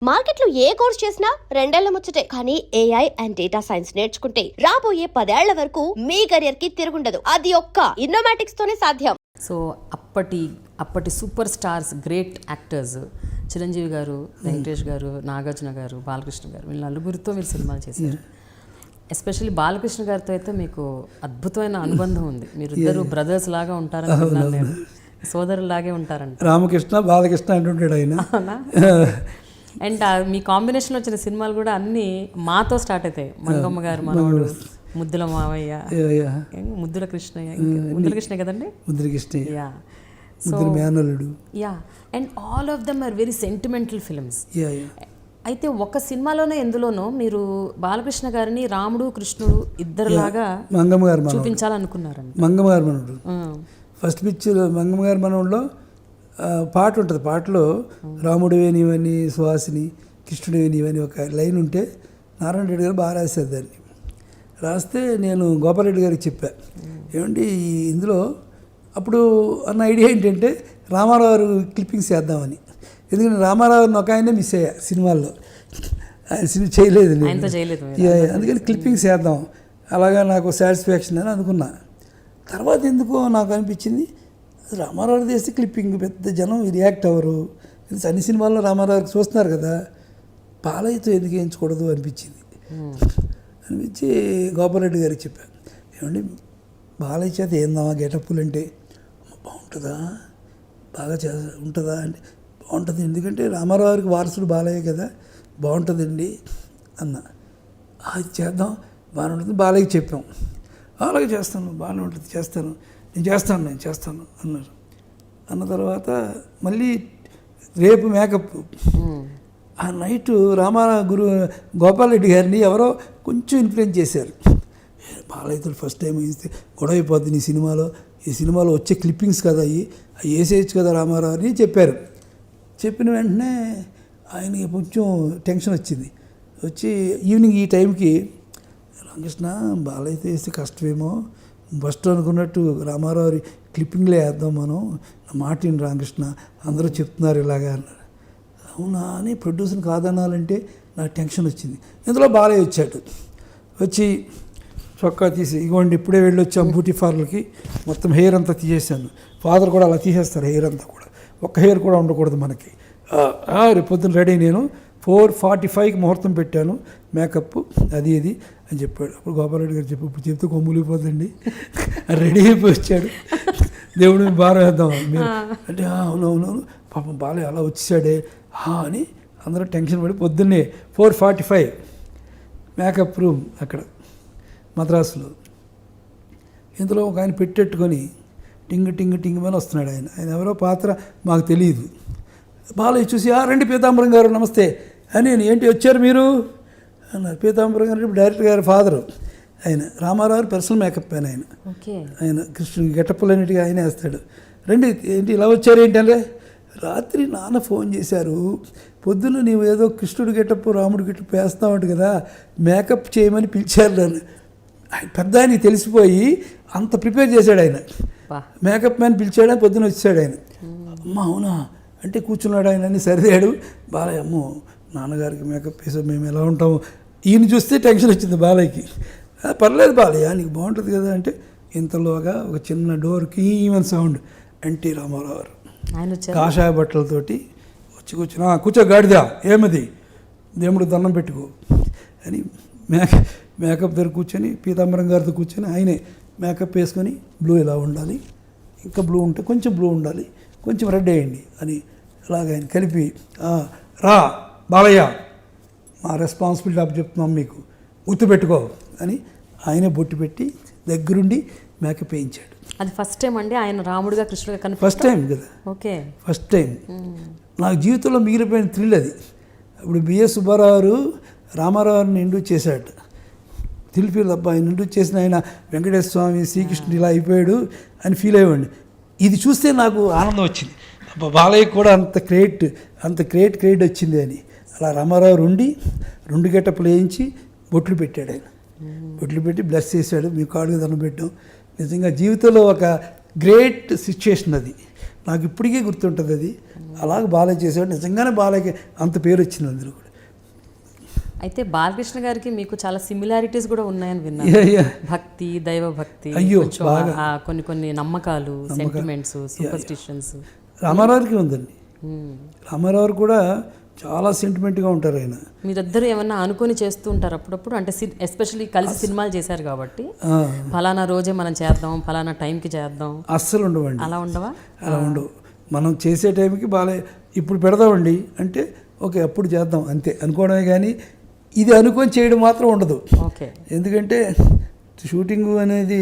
మార్కెట్లో ఏ కోర్స్ చేసినా రెండేళ్ల ముచ్చటే. కానీ ఏఐ అండ్ డేటా సైన్స్ నేర్చుకుంటే రాబోయే 10 ఏళ్ల వరకు మీ కెరియర్ కి తిరుగుండదు. అది ఒక్క ఇన్నోమాటిక్స్ తోనే సాధ్యం. సో అప్పటి super stars, great actors Chiranjeevi గారు, వెంకటేష్ గారు, నాగార్జున గారు, బాలకృష్ణ గారు, వీళ్ళ నలుగురితో మీరు సినిమాలు చేశారు. ఎస్పెషల్లీ బాలకృష్ణ గారితో అయితే మీకు అద్భుతమైన అనుబంధం ఉంది. మీరు ఇద్దరు బ్రదర్స్ లాగా ఉంటారని నేను, సోదరులాగే ఉంటారంట. రామకృష్ణ బాలకృష్ణ అంటుంటాడు ఆయన. అండ్ మీ కాంబినేషన్ వచ్చిన సినిమాలు కూడా అన్ని మాతో స్టార్ట్ అవుతాయి. మంగమ్మ గారు, మనోడు, ముద్దుల మావయ్య, ముద్దుల కృష్ణయ్య, ముద్దుల కృష్ణ కదండి, ముద్దుల కృష్ణ, యా. సో మేనల్లుడు, yeah. And all of them are very sentimental films. అయితే ఒక సినిమాలోనే ఎందులోనో మీరు బాలకృష్ణ గారిని రాముడు కృష్ణుడు ఇద్దరులాగా మంగమ్మ గారు చూపించాలనుకున్నారండి. మంగమ్మ గారు మనోడు ఫస్ట్ పిక్చర్. మంగమ్మ గారి మనోడులో పాట ఉంటుంది. పాటలో రాముడివే నీవని, సుహాసిని, కృష్ణుడివే నీవని ఒక లైన్ ఉంటే నారాయణ రెడ్డి గారు బాగా రాశారు దాన్ని. రాస్తే నేను గోపాలరెడ్డి గారికి చెప్పా, ఏమండి ఇందులో అప్పుడు అన్న ఐడియా ఏంటంటే రామారావు గారు క్లిప్పింగ్స్ చేద్దామని. ఎందుకంటే రామారావుని ఒక ఆయనే మిస్ అయ్యా సినిమాల్లో, ఆయన సినిమా చేయలేదు, అందుకని క్లిప్పింగ్స్ చేద్దాం, అలాగా నాకు సాటిస్ఫాక్షన్ అని అనుకున్నా. తర్వాత ఎందుకో నాకు అనిపించింది రామారావు చేస్తే క్లిప్పింగ్ పెద్ద జనం రియాక్ట్ అవ్వరు, అన్ని సినిమాల్లో రామారావు చూస్తున్నారు కదా, బాలయ్యతో ఎందుకు వేయించకూడదు అనిపించింది. అనిపించి గోపాలరెడ్డి గారికి చెప్పాను, ఏమండి బాలయ్య చేత ఏందామా గెటప్పులు అంటే, బాగుంటుందా, బాగా ఉంటుందా అంటే, బాగుంటుంది, ఎందుకంటే రామారావు గారికి వారసుడు బాలయ్య కదా, బాగుంటుందండి అన్న. అది చేద్దాం, బాగానే ఉంటుంది. బాలయ్యకి చెప్పాం, అలాగే చేస్తాను, బాగానే ఉంటుంది, నేను చేస్తాను అన్నారు. అన్న తర్వాత మళ్ళీ రేపు మేకప్. ఆ నైటు రామారావు గోపాలరెడ్డి గారిని ఎవరో కొంచెం ఇన్ఫ్లుయెన్స్ చేశారు. బాలయ్యతో ఫస్ట్ టైం వేస్తే గొడవ అయిపోద్ది నీ సినిమాలో, ఈ సినిమాలో వచ్చే క్లిప్పింగ్స్ కదా అవి వేసేయచ్చు కదా రామారావు అని చెప్పారు. చెప్పిన వెంటనే ఆయనకి కొంచెం టెన్షన్ వచ్చింది. వచ్చి ఈవినింగ్ ఈ టైంకి, రామకృష్ణ బాలయ్యతో వేస్తే కష్టమేమో, ఫస్ట్ అనుకున్నట్టు రామారావు క్లిప్పింగ్లే వేద్దాం మనం, నా మాట విని రామకృష్ణ, అందరూ చెప్తున్నారు ఇలాగా అన్నారు. అవునా అని ప్రొడ్యూసర్ని కాదనాలంటే నాకు టెన్షన్ వచ్చింది. ఇందులో బాలయ్య వచ్చాడు. వచ్చి చొక్కా తీసి, ఇగోండి ఇప్పుడే వెళ్ళి వచ్చాం బ్యూటీ పార్లర్కి, మొత్తం హెయిర్ అంతా తీసేసాను. ఫాదర్ కూడా అలా తీసేస్తారు హెయిర్ అంతా కూడా, ఒక్క హెయిర్ కూడా ఉండకూడదు మనకి. రేపు పొద్దున్న రెడీ, నేను 4:45కి ముహూర్తం పెట్టాను, మేకప్ అది ఇది అని చెప్పాడు. అప్పుడు గోపాలరెడ్డి గారు ఇప్పుడు చెప్తే కొమ్ములిపోతుంది, రెడీ అయిపోయి వచ్చాడు. దేవుడిని బాగా వేద్దాం మీరు అంటే, అవునవును పాపం బాలయ్య అలా వచ్చేసాడే అని అందరూ టెన్షన్ పడి పొద్దున్నే 4:45 మేకప్ రూమ్ అక్కడ మద్రాసులో. ఇందులో ఒక ఆయన పెట్టెట్టుకొని టింగ్ టింగ్ టింగ్ అని వస్తున్నాడు. ఆయన ఎవరో పాత్ర మాకు తెలియదు. బాలయ్య చూసి, రండి పీతాంబరం గారు నమస్తే అని, ఏంటి వచ్చారు మీరు అన్నారు. పీతాంబరం గారు డైరెక్టర్ గారి ఫాదరు, ఆయన రామారావు పర్సనల్ మేకప్ ఆయన కృష్ణుడికి గెటప్పులన్నిటిగా ఆయన వేస్తాడు. రండి ఏంటి ఇలా వచ్చారు ఏంటంటే, రాత్రి నాన్న ఫోన్ చేశారు, పొద్దున్న నీవు ఏదో కృష్ణుడి గెటప్పు రాముడి గెటప్పు వేస్తావు కదా, మేకప్ చేయమని పిలిచారు నన్ను. పెద్ద ఆయనకి తెలిసిపోయి అంత ప్రిపేర్ చేశాడు ఆయన, మేకప్ మ్యాన్ పిలిచాడు, పొద్దున వచ్చాడు ఆయన. అమ్మ అవునా అంటే కూర్చున్నాడు ఆయన అని సరిదాడు. బాలయ్య అమ్మో నాన్నగారికి మేకప్ వేసాం, మేము ఎలా ఉంటాము. ఈయన చూస్తే టెన్షన్ వచ్చింది బాలయ్యకి. పర్లేదు బాలయ్య నీకు బాగుంటుంది కదా అంటే, ఇంతలోగా ఒక చిన్న డోర్కి ఈవెన్ సౌండ్, ఎన్టీ రామారావు గారు కాషాయ బట్టలతోటి వచ్చి కూర్చో గాడిదా ఏమది దేవుడు దండం పెట్టుకో అని మేకప్ దగ్గర కూర్చొని, పీతాంబరం గారితో కూర్చొని ఆయనే మేకప్ వేసుకొని, బ్లూ ఇలా ఉండాలి, ఇంకా బ్లూ ఉంటే కొంచెం బ్లూ ఉండాలి, కొంచెం రెడ్ వేయండి అని అలాగ ఆయన కలిపి, రా బాలయ్య మా రెస్పాన్సిబిలిటీ అప్పు చెప్తున్నాం మీకు, గుర్తుపెట్టుకో అని ఆయనే బొట్టు పెట్టి దగ్గరుండి మేకప్ వేయించాడు. అది ఫస్ట్ టైం అండి ఆయన రాముడిగా కృష్ణుడిగా కనిపి ఫస్ట్ టైం కదా. ఓకే, ఫస్ట్ టైం నాకు జీవితంలో మిగిలిపోయిన థ్రిల్ అది. ఇప్పుడు బిఎస్ సుబ్బారావు రామారావుని ఇంట్రడ్యూస్ చేశాడు. థ్రిల్ అబ్బా ఆయన ఇంట్రడ్యూస్ చేసిన ఆయన వెంకటేశ్వర స్వామి శ్రీకృష్ణుడు ఇలా అయిపోయాడు అని ఫీల్ అయ్యేవాడిని. ఇది చూస్తే నాకు ఆనందం వచ్చింది, అబ్బా బాలయ్య కూడా అంత క్రియేట్ వచ్చింది అని. అలా రామారావు రెండు గెటప్పులు వేయించి బొట్లు పెట్టాడు ఆయన. బొట్లు పెట్టి బ్లెస్ చేశాడు, మీ కాళ్ళకి దండం పెట్టాం. నిజంగా జీవితంలో ఒక గ్రేట్ సిచ్యుయేషన్ అది. నాకు ఇప్పటికీ గుర్తుంటుంది అది. అలాగే బాలయ్య చేసేవాడు. నిజంగానే బాలయ్యకి అంత పేరు వచ్చింది అందులో కూడా. అయితే బాలకృష్ణ గారికి మీకు చాలా సిమిలారిటీస్ కూడా ఉన్నాయని విన్నాను. Yeah, yeah. భక్తి, దైవ భక్తి, అయ్యో, కొంచెం బాగా. కొన్ని నమ్మకాలు, సెంటిమెంట్స్, సూపర్స్టిషన్స్. రామారావుకి ఉందండి. రామారావు కూడా చాలా సెంటిమెంట్గా ఉంటారు ఆయన. మీరిద్దరు ఏమన్నా అనుకొని చేస్తూ ఉంటారు అప్పుడప్పుడు, అంటే ఎస్పెషల్లీ కలిసి సినిమాలు చేశారు కాబట్టి ఫలానా రోజే మనం చేద్దాం, ఫలానా టైంకి చేద్దాం, అస్సలు ఉండవండి. అలా ఉండవా? అలా ఉండవు. మనం చేసే టైంకి బాలయ్య ఇప్పుడు పెడదామండి అంటే ఓకే అప్పుడు చేద్దాం అంతే అనుకోవడమే, కానీ ఇది అనుకొని చేయడం మాత్రం ఉండదు. ఓకే. ఎందుకంటే షూటింగ్ అనేది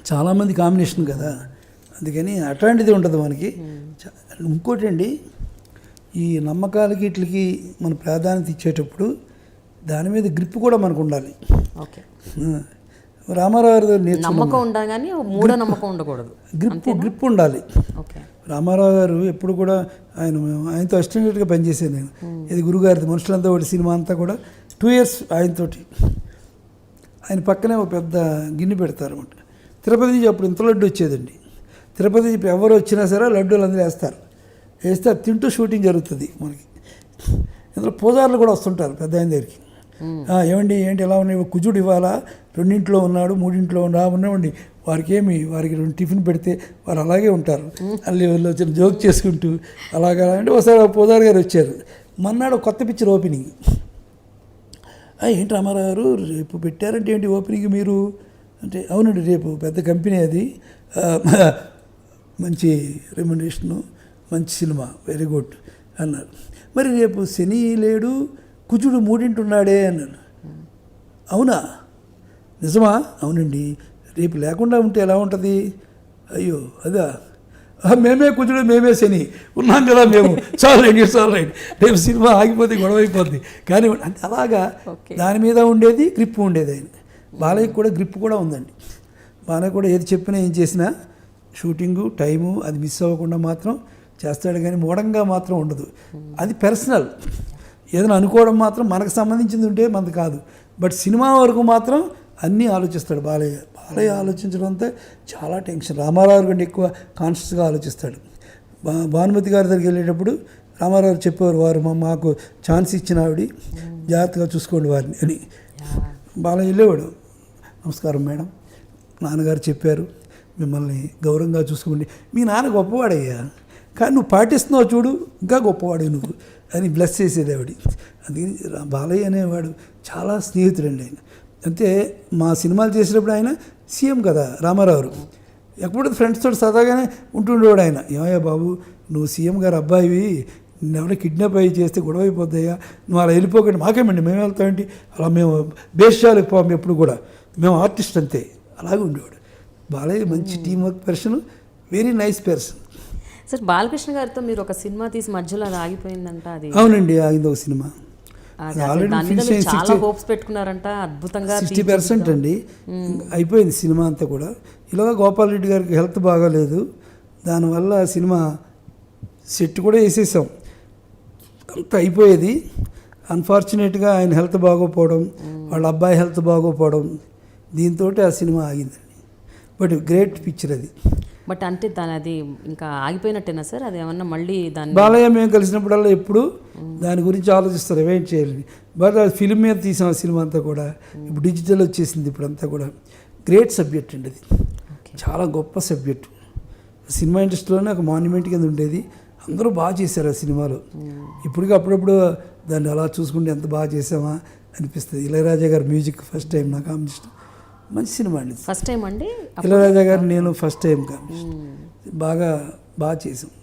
చాలామంది కాంబినేషన్ కదా, అందుకని అట్లాంటిది ఉంటుంది మనకి. ఇంకోటి అండి, ఈ నమ్మకాలకి వీటికి మన ప్రాధాన్యత ఇచ్చేటప్పుడు దాని మీద గ్రిప్ కూడా మనకు ఉండాలి. ఓకే. రామారావు గారు నమ్మకం ఉండాలి కానీ మూఢ నమ్మకం ఉండకూడదు. గ్రిప్ ఉండాలి. ఓకే. రామారావు గారు ఎప్పుడు కూడా ఆయనతో అసిస్టెంట్గా పనిచేశాను నేను. ఇది గురుగారిది మనుషులంతా ఒకటి సినిమా అంతా కూడా 2 years ఆయనతోటి. ఆయన పక్కనే ఒక పెద్ద గిన్నె పెడతారు అన్నమాట. తిరుపతి నుంచి అప్పుడు ఇంత లడ్డు వచ్చేదండి. తిరుపతి నుంచి ఎవరు వచ్చినా సరే లడ్డూలు అందరూ వేస్తే అది తింటూ షూటింగ్ జరుగుతుంది మనకి. ఇందులో పూజారులు కూడా వస్తుంటారు పెద్ద ఆయన దగ్గరికి. ఏమండి ఏంటి ఎలా ఉన్నాయి, కుజుడు ఇవ్వాలా, 2 ఉన్నాడు 3 ఉన్నామండి, వారికి 2 టిఫిన్ పెడితే వారు అలాగే ఉంటారు. అల్లి వచ్చిన జోక్ చేసుకుంటూ అలాగా. అంటే ఒకసారి పూజారి గారు వచ్చారు. మన్నాడు కొత్త పిక్చర్ ఓపెనింగ్. ఏంటి రామారావు గారు రేపు పెట్టారంటే ఏంటి ఓపెనింగ్ మీరు అంటే, అవునండి రేపు పెద్ద కంపెనీ అది, మంచి రెమ్యునరేషను, మంచి సినిమా, వెరీ గుడ్ అన్నారు. మరి రేపు శని లేడు, కుజుడు 3 ఉన్నాడే అన్నాను. అవునా, నిజమా? అవునండి, రేపు లేకుండా ఉంటే ఎలా ఉంటుంది? అయ్యో అదా, మేమే కుజుడు మేమే శని ఉన్నాం కదా మేము, చాలు రైట్, రేపు సినిమా ఆగిపోతే గొడవ అయిపోద్ది. కానీ అంటే అలాగా దాని మీద ఉండేది గ్రిప్ ఉండేది. ఆయన బాలయ్యకి కూడా గ్రిప్ కూడా ఉందండి. బాలయ్య కూడా ఏది చెప్పినా ఏం చేసినా షూటింగు టైము అది మిస్ అవ్వకుండా మాత్రం చేస్తాడు, కానీ మూఢంగా మాత్రం ఉండదు. అది పర్సనల్. ఏదైనా అనుకోవడం మాత్రం మనకు సంబంధించింది ఉంటే మనది కాదు. బట్ సినిమా వరకు మాత్రం అన్నీ ఆలోచిస్తాడు బాలయ్య. బాలయ్య ఆలోచించడం అంతా చాలా టెన్షన్. రామారావు కంటే ఎక్కువ కాన్షియస్గా ఆలోచిస్తాడు. భానుమతి గారి దగ్గరికి వెళ్ళేటప్పుడు రామారావు చెప్పేవారు, వారు మాకు ఛాన్స్ ఇచ్చిన ఆవిడ, జాగ్రత్తగా చూసుకోండి వారిని అని. బాలయ్య వెళ్ళేవాడు, నమస్కారం మేడం, నాన్నగారు చెప్పారు మిమ్మల్ని గౌరవంగా చూసుకోండి. మీ నాన్న గొప్పవాడయ్యా, కానీ నువ్వు పాటిస్తున్నావు చూడు ఇంకా గొప్పవాడు నువ్వు అని బ్లెస్ చేసేది ఆవిడ. అందుకని బాలయ్య అనేవాడు చాలా స్నేహితుడండి ఆయన. అంటే మా సినిమాలు చేసేటప్పుడు ఆయన సీఎం కదా రామారావు, ఎప్పుడు ఫ్రెండ్స్ తోటి సరదాగానే ఉంటుండేవాడు ఆయన. ఏమయ్యా బాబు, నువ్వు సీఎం గారు అబ్బాయివి, ఎవరైనా కిడ్నాప్ అయ్యి చేస్తే గొడవ అయిపోతాయా, నువ్వు అలా వెళ్ళిపోకండి, మాకేమండి మేము వెళ్తామేంటి, అలా మేము బేషాలకు పోము, ఎప్పుడు కూడా మేము ఆర్టిస్ట్ అంతే, అలాగే ఉండేవాడు. బాలయ్య మంచి team work person, very nice person. Sir Balakrishna గారితో మీరు ఒక సినిమా తీసి మధ్యలో అది ఆగిపోయిందంట, అది అవునండి ఆగింది ఒక సినిమా. చాలా హోప్స్ పెట్టుకున్నారంట, అద్భుతంగా 60% అండి అయిపోయింది సినిమా అంతా కూడా. ఇలాగా గోపాల్ రెడ్డి గారికి హెల్త్ బాగాలేదు, దానివల్ల సినిమా సెట్ కూడా వేసేసాం, అంత అయిపోయేది. అన్ఫార్చునేట్గా ఆయన హెల్త్ బాగోపోవడం, వాళ్ళ అబ్బాయి హెల్త్ బాగోపోవడం, దీంతో ఆ సినిమా ఆగిందండి. బట్ గ్రేట్ పిక్చర్ అది. బట్ అంటే అది ఇంకా ఆగిపోయినట్టేనా సార్? అది ఏమన్నా మళ్ళీ దాన్ని బాలయ్య మేము కలిసినప్పుడల్లా ఎప్పుడు దాని గురించి ఆలోచిస్తారు, ఏమేం చేయాలని. బట్ అది ఫిలిం మీద తీసాం ఆ సినిమా అంతా కూడా. ఇప్పుడు డిజిటల్ వచ్చేసింది, ఇప్పుడు అంతా కూడా. గ్రేట్ సబ్జెక్ట్ అండి అది, చాలా గొప్ప సబ్జెక్ట్. సినిమా ఇండస్ట్రీలోనే ఒక మాన్యుమెంట్ కింద ఉండేది. అందరూ బాగా చేశారు ఆ సినిమాలో. ఇప్పటికీ అప్పుడప్పుడు దాన్ని అలా చూసుకుంటే ఎంత బాగా చేసామా అనిపిస్తుంది. ఇళయరాజా గారు మ్యూజిక్ ఫస్ట్ టైం నాకు కాంబినేషన్, మంచి సినిమా అండి. ఫస్ట్ టైం అండి ఇళయరాజా గారు నేను ఫస్ట్ టైం కాంబినేషన్, బాగా చేసాం.